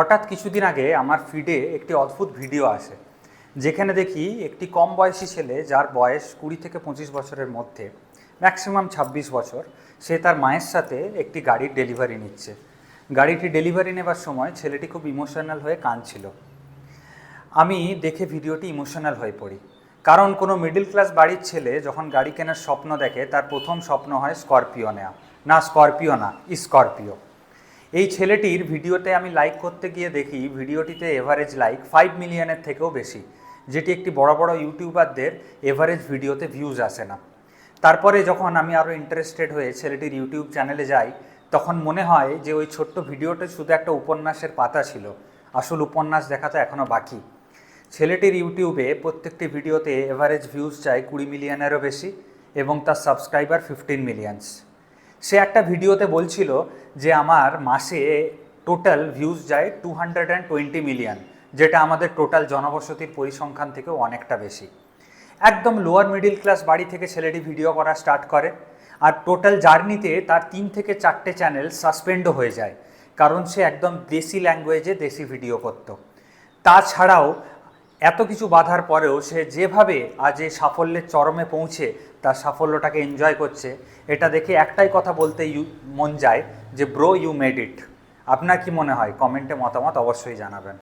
হঠাৎ কিছুদিন আগে আমার ফিডে একটি অদ্ভুত ভিডিও আসে, যেখানে দেখি একটি কম বয়সী ছেলে, যার বয়স 20 থেকে 25 বছরের মধ্যে, ম্যাক্সিমাম 26 বছর, সে তার মায়ের সাথে একটি গাড়ির ডেলিভারি নিচ্ছে। গাড়িটি ডেলিভারি নেবার সময় ছেলেটি খুব ইমোশনাল হয়ে কাঁদছিল। আমি দেখে ভিডিওটি ইমোশনাল হয়ে পড়ি, কারণ কোনো মিডল ক্লাস বাড়ির ছেলে যখন গাড়ি কেনার স্বপ্ন দেখে, তার প্রথম স্বপ্ন হয় স্করপিও নেওয়া। না, স্করপিও না, স্করপিও। এই ছেলেটির ভিডিওতে আমি লাইক করতে গিয়ে দেখি ভিডিওটিতে এভারেজ লাইক 5 মিলিয়নের থেকেও বেশি, যেটি একটি বড় বড় ইউটিউবারদের এভারেজ ভিডিওতে ভিউজ আসে না। তারপরে যখন আমি আরও ইন্টারেস্টেড হয়ে ছেলেটির ইউটিউব চ্যানেলে যাই, তখন মনে হয় যে ওই ছোট্ট ভিডিওটা শুধু একটা উপন্যাসের পাতা ছিল, আসল উপন্যাস দেখা তো এখনও বাকি। ছেলেটির ইউটিউবে প্রত্যেকটি ভিডিওতে এভারেজ ভিউজ যায় 20 মিলিয়নেরও বেশি, এবং তার সাবস্ক্রাইবার 15 মিলিয়নস। সে একটা ভিডিওতে বলছিল যে আমার মাসে টোটাল ভিউজ যায় 220 মিলিয়ন, যেটা আমাদের টোটাল জনবসতির পরিসংখ্যান থেকেও অনেকটা বেশি। একদম লোয়ার মিডিল ক্লাস বাড়ি থেকে ছেলেটি ভিডিও করা স্টার্ট করে, আর টোটাল জার্নিতে তার 3 থেকে 4টে চ্যানেল সাসপেন্ডও হয়ে যায়, কারণ সে একদম দেশি ল্যাঙ্গুয়েজে দেশি ভিডিও করত। তাছাড়াও এত কিছু বাধার পরেও সে যেভাবে আজ এই সাফল্যের চরমে পৌঁছে তার সাফল্যটাকে এনজয় করছে, এটা দেখে একটাই কথা বলতে মন যায় যে ব্রো, ইউ মেড ইট। আপনার কি মনে হয়? কমেন্টে মতামত অবশ্যই জানাবেন।